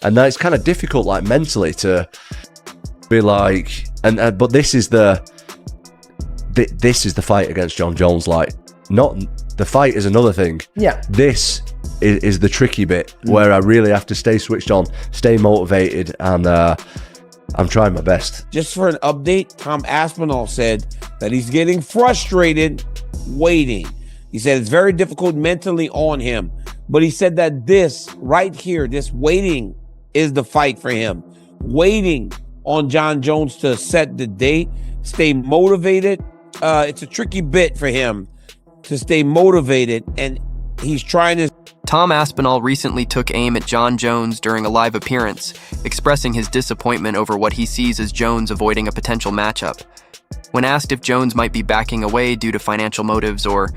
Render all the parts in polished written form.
And that's kind of difficult, like mentally, to be like, but this is the fight against Jon Jones. Like, not the fight is another thing. Yeah. This is the tricky bit where I really have to stay switched on, stay motivated, and I'm trying my best. Just for an update, Tom Aspinall said that he's getting frustrated waiting. He said it's very difficult mentally on him, but he said that this right here, this waiting is the fight for him. Waiting on Jon Jones to set the date, stay motivated. It's a tricky bit for him to stay motivated, and he's trying to. Tom Aspinall recently took aim at Jon Jones during a live appearance, expressing his disappointment over what he sees as Jones avoiding a potential matchup. When asked if Jones might be backing away due to financial motives or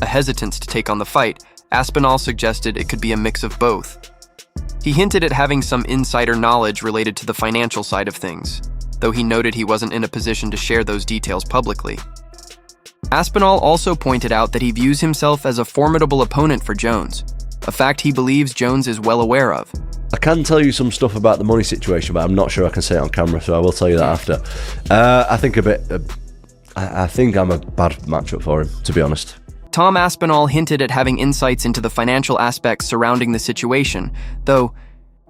a hesitance to take on the fight, Aspinall suggested it could be a mix of both. He hinted at having some insider knowledge related to the financial side of things, though he noted he wasn't in a position to share those details publicly. Aspinall also pointed out that he views himself as a formidable opponent for Jones, a fact he believes Jones is well aware of. I can tell you some stuff about the money situation, but I'm not sure I can say it on camera, so I will tell you that after. I think I'm a bad matchup for him, to be honest. Tom Aspinall hinted at having insights into the financial aspects surrounding the situation, though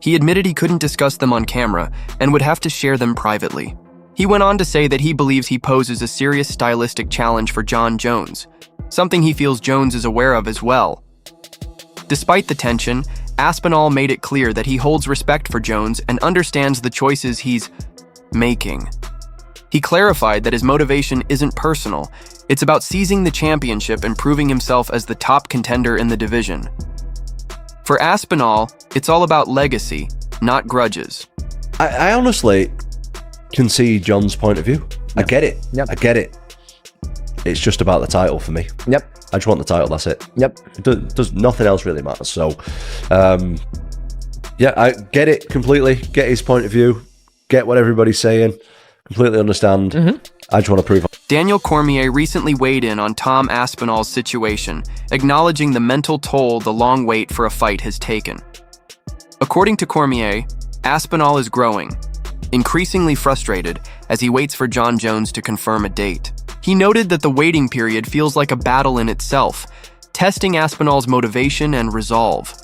he admitted he couldn't discuss them on camera and would have to share them privately. He went on to say that he believes he poses a serious stylistic challenge for Jon Jones, something he feels Jones is aware of as well. Despite the tension, Aspinall made it clear that he holds respect for Jones and understands the choices he's making. He clarified that his motivation isn't personal. It's about seizing the championship and proving himself as the top contender in the division. For Aspinall, it's all about legacy, not grudges. I honestly can see Jon's point of view. I get it. Yep. I get it. It's just about the title for me. Yep. I just want the title, that's it. Yep. Does nothing else really matter. So, yeah, I get it completely. Get his point of view. Get what everybody's saying. Completely understand. I just want to prove. Daniel Cormier recently weighed in on Tom Aspinall's situation, acknowledging the mental toll the long wait for a fight has taken. According to Cormier, Aspinall is growing, increasingly frustrated as he waits for Jon Jones to confirm a date. He noted that the waiting period feels like a battle in itself, testing Aspinall's motivation and resolve.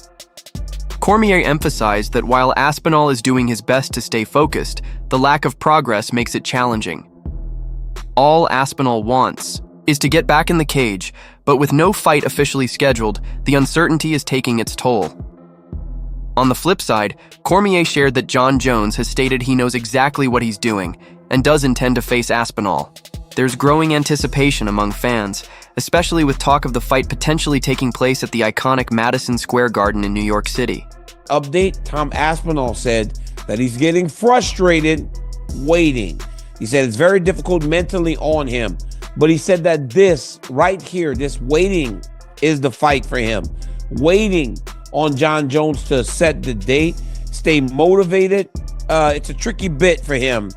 Cormier emphasized that while Aspinall is doing his best to stay focused, the lack of progress makes it challenging. All Aspinall wants is to get back in the cage, but with no fight officially scheduled, the uncertainty is taking its toll. On the flip side, Cormier shared that Jon Jones has stated he knows exactly what he's doing and does intend to face Aspinall. There's growing anticipation among fans, especially with talk of the fight potentially taking place at the iconic Madison Square Garden in New York City. Update, Tom Aspinall said that he's getting frustrated waiting. He said it's very difficult mentally on him, but he said that this right here, this waiting is the fight for him. Waiting on Jon Jones to set the date, stay motivated. It's a tricky bit for him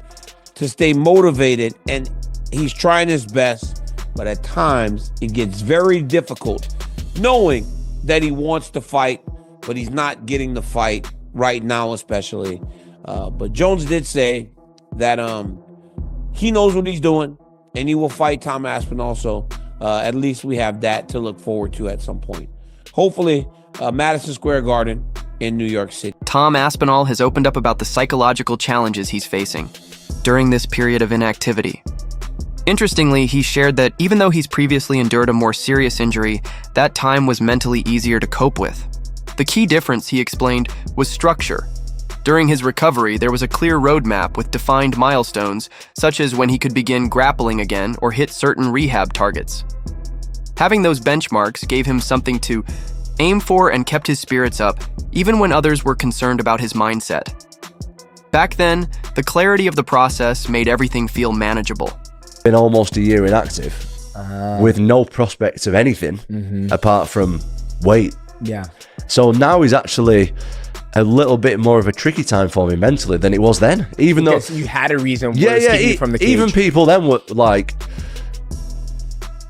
to stay motivated, and he's trying his best, but at times it gets very difficult knowing that he wants to fight, but he's not getting the fight right now, especially. But Jones did say that he knows what he's doing, and he will fight Tom Aspinall. So at least we have that to look forward to at some point. Hopefully, Madison Square Garden in New York City. Tom Aspinall has opened up about the psychological challenges he's facing during this period of inactivity. Interestingly, he shared that even though he's previously endured a more serious injury, that time was mentally easier to cope with. The key difference, he explained, was structure. During his recovery, there was a clear roadmap with defined milestones, such as when he could begin grappling again or hit certain rehab targets. Having those benchmarks gave him something to aim for and kept his spirits up, even when others were concerned about his mindset. Back then, the clarity of the process made everything feel manageable. Been almost a year inactive with no prospects of anything apart from weight. Yeah. So now is actually a little bit more of a tricky time for me mentally than it was then. Even because though you had a reason for escaping from the cage. Even people then were like,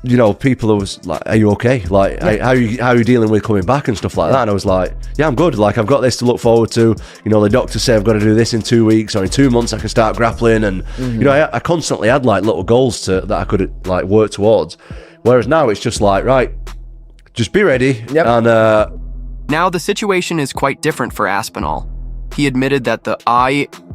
you know, people was like, are you okay? Like, how are you dealing with coming back and stuff like that? And I was like, yeah, I'm good. Like, I've got this to look forward to. You know, the doctors say I've got to do this in 2 weeks, or in 2 months I can start grappling. And, you know, I constantly had like little goals that I could like work towards. Whereas now it's just like, right, just be ready. And now the situation is quite different for Aspinall. He admitted that the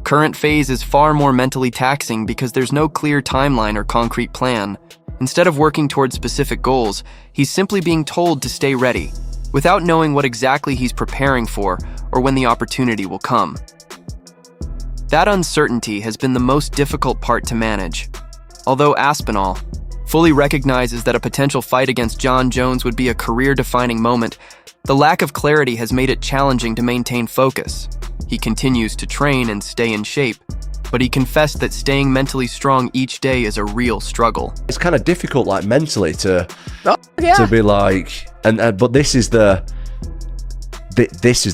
current phase is far more mentally taxing because there's no clear timeline or concrete plan. Instead of working towards specific goals, he's simply being told to stay ready, without knowing what exactly he's preparing for or when the opportunity will come. That uncertainty has been the most difficult part to manage. Although Aspinall fully recognizes that a potential fight against Jon Jones would be a career-defining moment, the lack of clarity has made it challenging to maintain focus. He continues to train and stay in shape, but he confessed that staying mentally strong each day is a real struggle. It's kind of difficult, like mentally, to be like, but this is the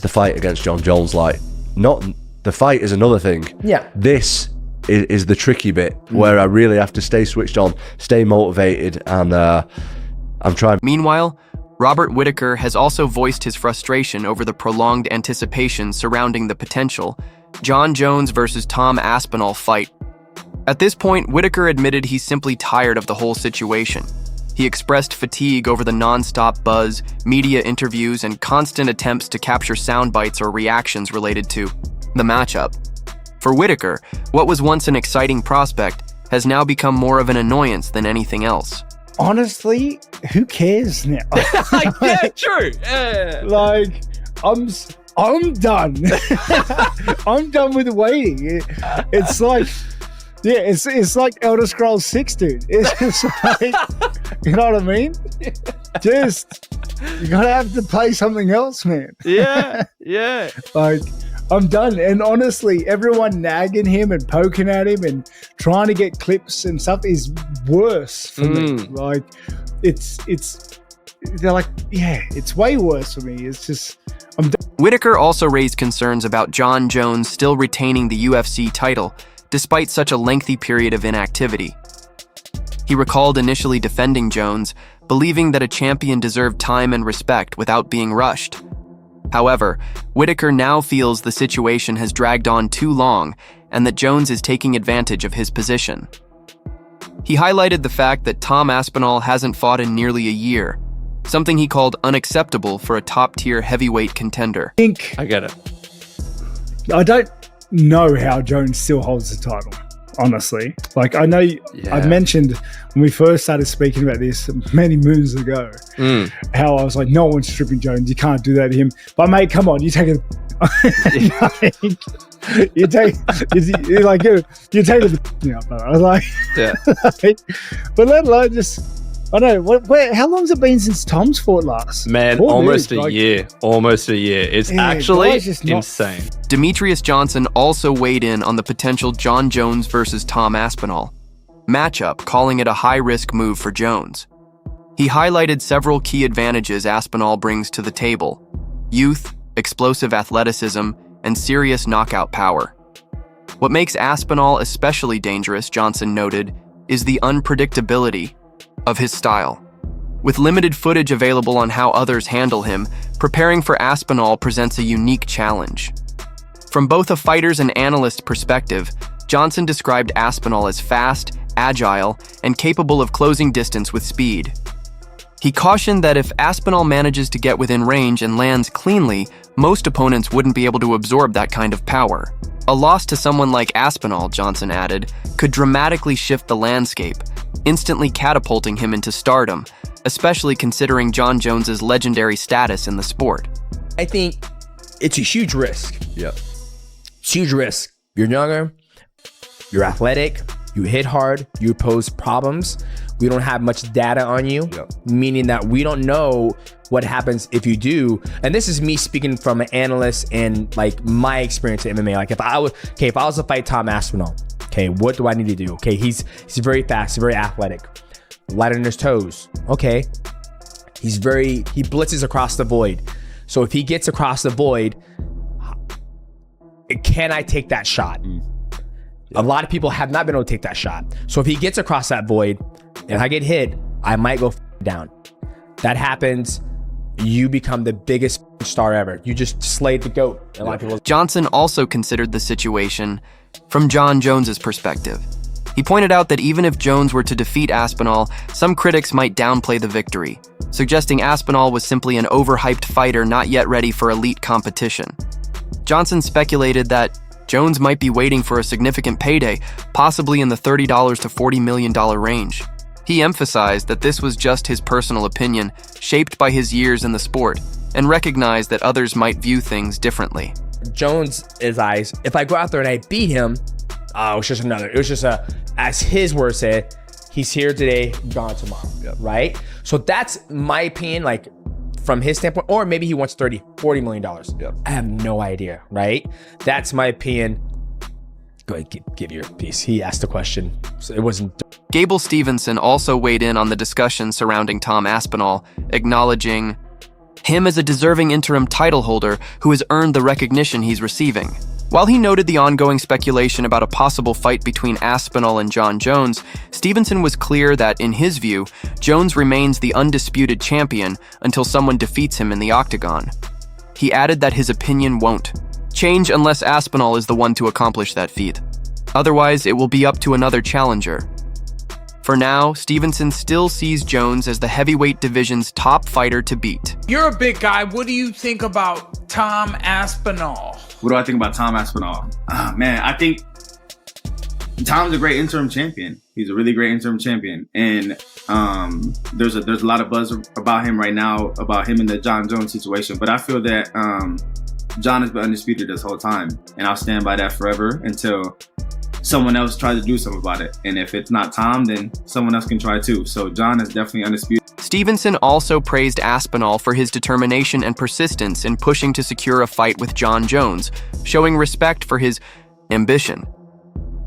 fight against Jon Jones. Like, not the fight is another thing. Yeah. This is the tricky bit where I really have to stay switched on, stay motivated, and I'm trying. Meanwhile, Robert Whittaker has also voiced his frustration over the prolonged anticipation surrounding the potential Jon Jones versus Tom Aspinall fight. At this point, Whittaker admitted he's simply tired of the whole situation. He expressed fatigue over the non-stop buzz, media interviews, and constant attempts to capture sound bites or reactions related to the matchup. For Whittaker, what was once an exciting prospect has now become more of an annoyance than anything else. Honestly, who cares now? Yeah, true. Like, I'm done. I'm done with waiting. It's like, yeah, it's like Elder Scrolls 6, dude. It's just like, you know what I mean? Just, you gotta have to play something else, man. Yeah. Like, I'm done. And honestly, everyone nagging him and poking at him and trying to get clips and stuff is worse for me. Like, they're like, yeah, it's way worse for me. It's just, I'm done. Whittaker also raised concerns about Jon Jones still retaining the UFC title, despite such a lengthy period of inactivity. He recalled initially defending Jones, believing that a champion deserved time and respect without being rushed. However, Whittaker now feels the situation has dragged on too long and that Jones is taking advantage of his position. He highlighted the fact that Tom Aspinall hasn't fought in nearly a year, something he called unacceptable for a top-tier heavyweight contender. I get it. I don't know how Jones still holds the title, honestly. Like, I know I mentioned when we first started speaking about this many moons ago, how I was like, no one's stripping Jones. You can't do that to him. But mate, come on, you take it. you take it. You know, I was like, but let alone just. I know. How long's it been since Tom's fought last? Man, almost a year. Almost a year. It's actually insane. Demetrius Johnson also weighed in on the potential Jon Jones versus Tom Aspinall matchup, calling it a high-risk move for Jones. He highlighted several key advantages Aspinall brings to the table: youth, explosive athleticism, and serious knockout power. What makes Aspinall especially dangerous, Johnson noted, is the unpredictability of his style. With limited footage available on how others handle him, preparing for Aspinall presents a unique challenge. From both a fighter's and analyst's perspective, Johnson described Aspinall as fast, agile, and capable of closing distance with speed. He cautioned that if Aspinall manages to get within range and lands cleanly, most opponents wouldn't be able to absorb that kind of power. A loss to someone like Aspinall, Johnson added, could dramatically shift the landscape, instantly catapulting him into stardom, especially considering Jon Jones's legendary status in the sport. I think it's a huge risk. Yeah. It's a huge risk. You're younger, you're athletic, you hit hard, you pose problems. We don't have much data on you, meaning that we don't know what happens if you do. And this is me speaking from an analyst and like my experience in MMA. Like if I was to fight Tom Aspinall, okay, what do I need to do? Okay, he's very fast, very athletic, light on his toes. Okay, he blitzes across the void. So if he gets across the void, can I take that shot? A lot of people have not been able to take that shot. So if he gets across that void and I get hit, I might go down. That happens, you become the biggest star ever. You just slayed the GOAT. A lot of people. Johnson also considered the situation from Jon Jones's perspective. He pointed out that even if Jones were to defeat Aspinall, some critics might downplay the victory, suggesting Aspinall was simply an overhyped fighter not yet ready for elite competition. Johnson speculated that Jones might be waiting for a significant payday, possibly in the $30 to $40 million range. He emphasized that this was just his personal opinion, shaped by his years in the sport, and recognized that others might view things differently. Jones's eyes, if I go out there and I beat him, it was just as his words said, he's here today, gone tomorrow, right? So that's my opinion, like from his standpoint, or maybe he wants $40 million. I have no idea, right? That's my opinion. Go ahead, give your piece. He asked the question, so it wasn't. Gable Stevenson also weighed in on the discussion surrounding Tom Aspinall, acknowledging him as a deserving interim title holder who has earned the recognition he's receiving. While he noted the ongoing speculation about a possible fight between Aspinall and Jon Jones, Stevenson was clear that, in his view, Jones remains the undisputed champion until someone defeats him in the octagon. He added that his opinion won't change unless Aspinall is the one to accomplish that feat. Otherwise, it will be up to another challenger. For now, Stevenson still sees Jones as the heavyweight division's top fighter to beat. You're a big guy. What do you think about Tom Aspinall? What do I think about Tom Aspinall? Man, I think Tom's a great interim champion. He's a really great interim champion. And there's a lot of buzz about him right now, about him in the Jon Jones situation. But I feel that Jon has been undisputed this whole time. And I'll stand by that forever until someone else tries to do something about it. And if it's not Tom, then someone else can try too. So Jon is definitely undisputed. Stevenson also praised Aspinall for his determination and persistence in pushing to secure a fight with Jon Jones, showing respect for his ambition.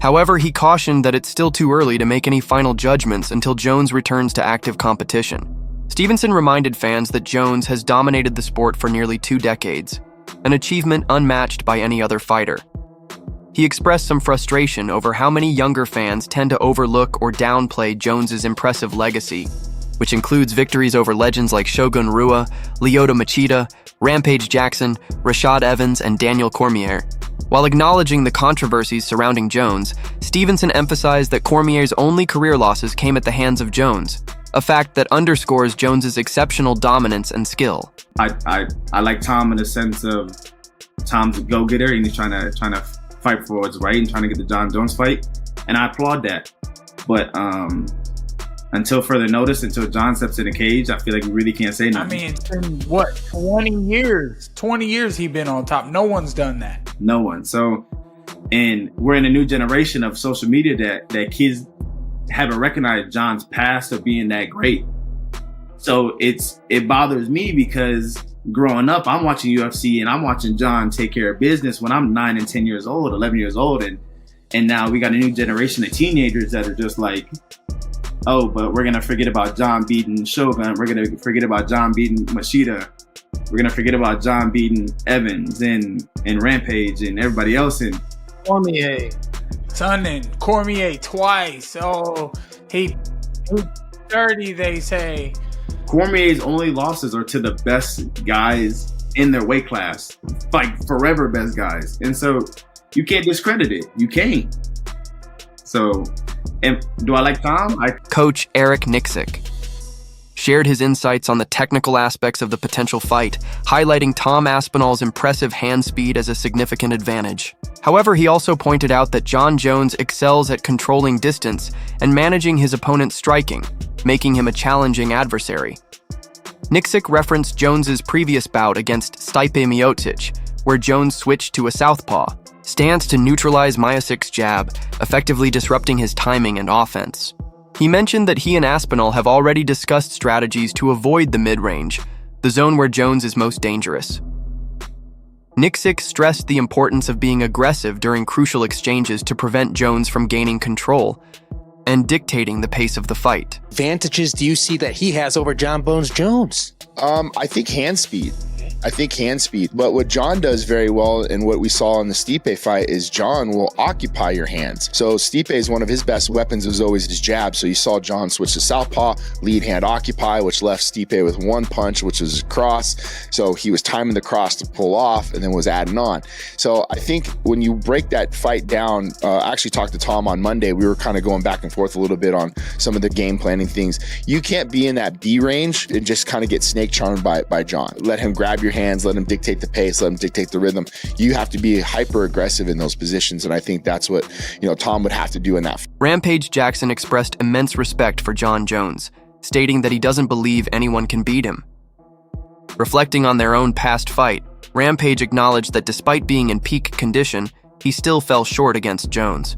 However, he cautioned that it's still too early to make any final judgments until Jones returns to active competition. Stevenson reminded fans that Jones has dominated the sport for nearly 2 decades, an achievement unmatched by any other fighter. He expressed some frustration over how many younger fans tend to overlook or downplay Jones's impressive legacy, which includes victories over legends like Shogun Rua, Lyoto Machida, Rampage Jackson, Rashad Evans, and Daniel Cormier. While acknowledging the controversies surrounding Jones, Stevenson emphasized that Cormier's only career losses came at the hands of Jones, a fact that underscores Jones's exceptional dominance and skill. I like Tom in the sense of Tom's a go-getter and he's trying to fight for what's right and trying to get the Jon Jones fight, and I applaud that. But until further notice, until Jon steps in the cage, I feel like we really can't say nothing. I mean, it's been, 20 years? 20 years he's been on top. No one's done that. No one. So, and we're in a new generation of social media that kids haven't recognized Jon's past of being that great. So it bothers me because growing up, I'm watching UFC and I'm watching Jon take care of business when I'm 9 and 10 years old, 11 years old. And now we got a new generation of teenagers that are just like, oh, but we're going to forget about Jon beating Shogun. We're going to forget about Jon beating Machida. We're going to forget about Jon beating Evans and Rampage and everybody else. And Cormier. Son and Cormier twice. Oh, he 30, they say. Cormier's only losses are to the best guys in their weight class. Like forever best guys. And so you can't discredit it. You can't. So, and do I like Tom? Coach Eric Nixick shared his insights on the technical aspects of the potential fight, highlighting Tom Aspinall's impressive hand speed as a significant advantage. However, he also pointed out that Jon Jones excels at controlling distance and managing his opponent's striking, making him a challenging adversary. Nixick referenced Jones's previous bout against Stipe Miocic, where Jones switched to a southpaw stance to neutralize Miocic's jab, effectively disrupting his timing and offense. He mentioned that he and Aspinall have already discussed strategies to avoid the mid-range, the zone where Jones is most dangerous. Nixick stressed the importance of being aggressive during crucial exchanges to prevent Jones from gaining control and dictating the pace of the fight. Advantages do you see that he has over Jon Jones? I think hand speed. I think hand speed. But what Jon does very well, and what we saw in the Stipe fight, is Jon will occupy your hands. So Stipe is one of his best weapons was always his jab. So you saw Jon switch to southpaw, lead hand occupy, which left Stipe with one punch, which was a cross. So he was timing the cross to pull off and then was adding on. So I think when you break that fight down, I actually talked to Tom on Monday. We were kind of going back and forth a little bit on some of the game planning things. You can't be in that B range and just kind of get snake charmed by Jon. Let him grab your hands, let him dictate the pace, let him dictate the rhythm. You have to be hyper aggressive in those positions, and I think that's what Tom would have to do in that. Rampage Jackson expressed immense respect for Jon Jones, stating that he doesn't believe anyone can beat him. Reflecting on their own past fight, Rampage acknowledged that despite being in peak condition, he still fell short against Jones.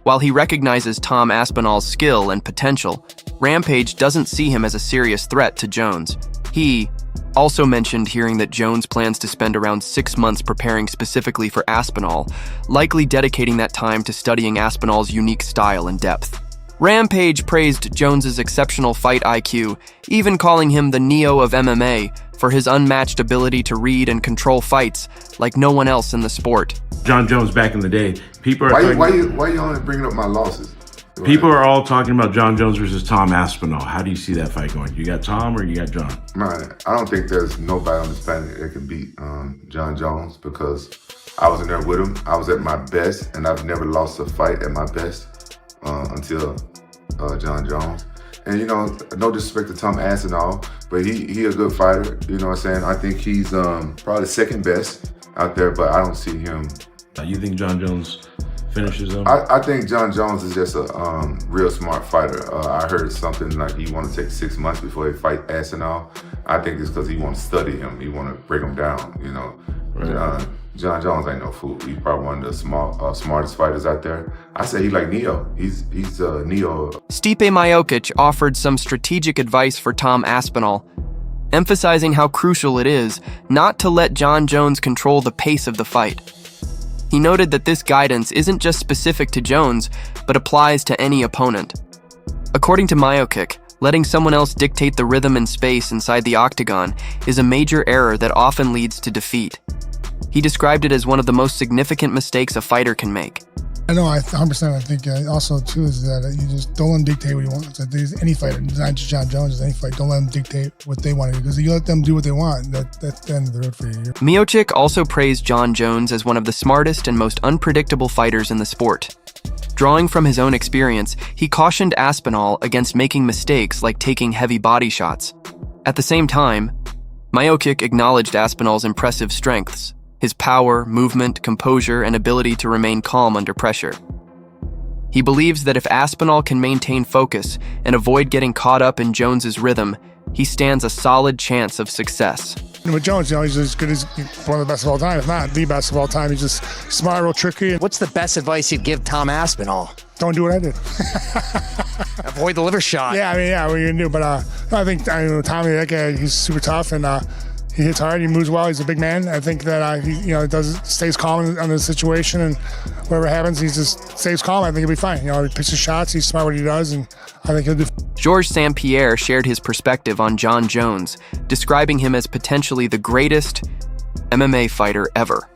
While he recognizes Tom Aspinall's skill and potential, Rampage doesn't see him as a serious threat to Jones. He also mentioned hearing that Jones plans to spend around 6 months preparing specifically for Aspinall, likely dedicating that time to studying Aspinall's unique style and depth. Rampage praised Jones's exceptional fight IQ, even calling him the Neo of MMA for his unmatched ability to read and control fights like no one else in the sport. Jon Jones back in the day, people are why you only bringing up my losses? People are all talking about Jon Jones versus Tom Aspinall. How do you see that fight going? You got Tom or you got Jon? Man, I don't think there's nobody on this planet that can beat Jon Jones because I was in there with him. I was at my best, and I've never lost a fight at my best until Jon Jones. And no disrespect to Tom Aspinall, but he a good fighter. You know what I'm saying? I think he's probably second best out there, but I don't see him. You think Jon Jones finishes him? I think Jon Jones is just a real smart fighter. I heard something like he want to take 6 months before he fight Aspinall. I think it's because he want to study him. He want to break him down. Right. Jon Jones ain't no fool. He's probably one of the smartest fighters out there. I say he like Neo. He's Neo. Stipe Miocic offered some strategic advice for Tom Aspinall, emphasizing how crucial it is not to let Jon Jones control the pace of the fight. He noted that this guidance isn't just specific to Jones, but applies to any opponent. According to Miocic, letting someone else dictate the rhythm and space inside the octagon is a major error that often leads to defeat. He described it as one of the most significant mistakes a fighter can make. I know, 100%. I think also, too, is that you just don't let them dictate what you want. So there's any fighter, not just Jon Jones, any fight, don't let them dictate what they want to do. Because you let them do what they want, that's the end of the road for you. Miocic also praised Jon Jones as one of the smartest and most unpredictable fighters in the sport. Drawing from his own experience, he cautioned Aspinall against making mistakes like taking heavy body shots. At the same time, Miocic acknowledged Aspinall's impressive strengths, his power, movement, composure, and ability to remain calm under pressure. He believes that if Aspinall can maintain focus and avoid getting caught up in Jones's rhythm, he stands a solid chance of success. And with Jones, he's as good as one of the best of all time, if not the best of all time. He's just smart, real tricky. What's the best advice you'd give Tom Aspinall? Don't do what I did. Avoid the liver shot. Yeah, what are you gonna do? But I think Tommy, that guy, he's super tough, and he hits hard, he moves well, he's a big man. I think that he stays calm on the situation, and whatever happens, he just stays calm. I think he'll be fine. He picks his shots, he's smart what he does, and I think he'll do. Georges St-Pierre shared his perspective on Jon Jones, describing him as potentially the greatest MMA fighter ever.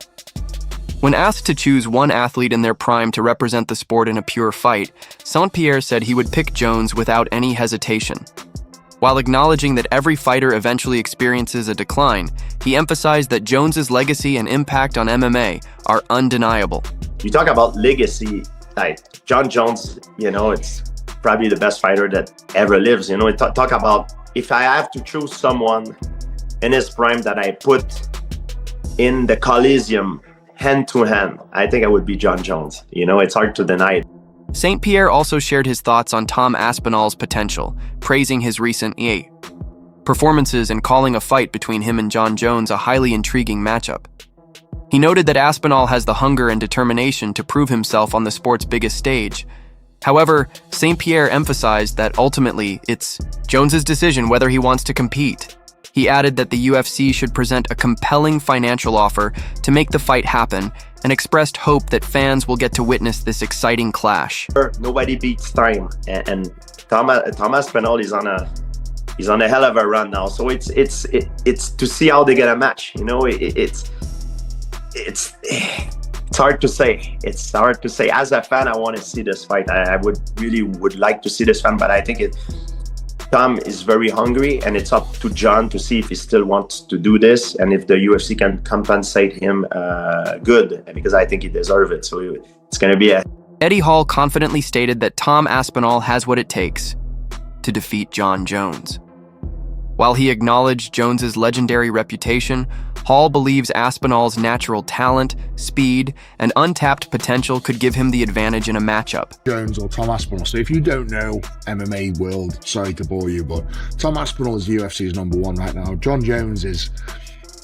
When asked to choose one athlete in their prime to represent the sport in a pure fight, St-Pierre said he would pick Jones without any hesitation. While acknowledging that every fighter eventually experiences a decline, he emphasized that Jones's legacy and impact on MMA are undeniable. You talk about legacy, like Jon Jones, it's probably the best fighter that ever lives. Talk about if I have to choose someone in his prime that I put in the Coliseum hand to hand, I think I would be Jon Jones. It's hard to deny it. St-Pierre also shared his thoughts on Tom Aspinall's potential, praising his recent performances and calling a fight between him and Jon Jones a highly intriguing matchup. He noted that Aspinall has the hunger and determination to prove himself on the sport's biggest stage. However, St-Pierre emphasized that ultimately it's Jones's decision whether he wants to compete. He added that the UFC should present a compelling financial offer to make the fight happen, and expressed hope that fans will get to witness this exciting clash. Nobody beats time, and Tom Aspinall is on he's on a hell of a run now. So it's to see how they get a match. You know, it's hard to say. It's hard to say. As a fan, I want to see this fight. I would like to see this fight, but I think Tom is very hungry, and it's up to Jon to see if he still wants to do this and if the UFC can compensate him good, because I think he deserves it. So it's going to be Eddie Hall confidently stated that Tom Aspinall has what it takes to defeat Jon Jones. While he acknowledged Jones's legendary reputation, Hall believes Aspinall's natural talent, speed, and untapped potential could give him the advantage in a matchup. Jones or Tom Aspinall. So if you don't know MMA world, sorry to bore you, but Tom Aspinall is UFC's #1 right now. Jon Jones is,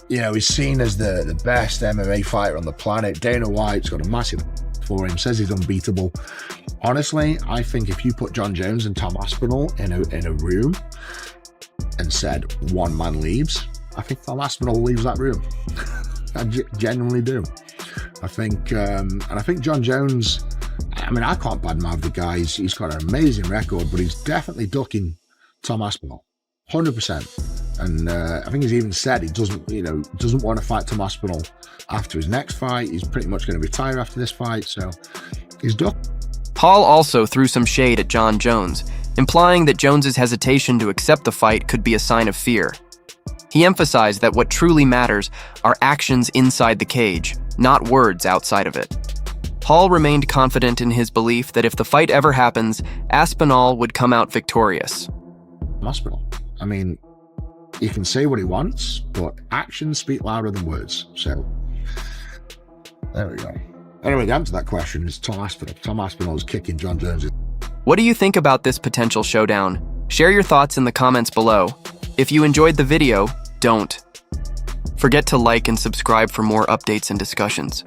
he's seen as the best MMA fighter on the planet. Dana White's got a massive for him, says he's unbeatable. Honestly, I think if you put Jon Jones and Tom Aspinall in a room and said one man leaves, I think Tom Aspinall leaves that room. I genuinely do. I think, and I think Jon Jones, I mean, I can't badmouth the guy. He's got an amazing record, but he's definitely ducking Tom Aspinall, 100%. And I think he's even said he doesn't want to fight Tom Aspinall after his next fight. He's pretty much going to retire after this fight, so he's ducked. Hall also threw some shade at Jon Jones, implying that Jones's hesitation to accept the fight could be a sign of fear. He emphasized that what truly matters are actions inside the cage, not words outside of it. Hall remained confident in his belief that if the fight ever happens, Aspinall would come out victorious. Aspinall, I mean, he can say what he wants, but actions speak louder than words. So, there we go. Anyway, the answer to that question is Tom Aspinall. Tom Aspinall is kicking Jon Jones. What do you think about this potential showdown? Share your thoughts in the comments below. If you enjoyed the video, don't forget to like and subscribe for more updates and discussions.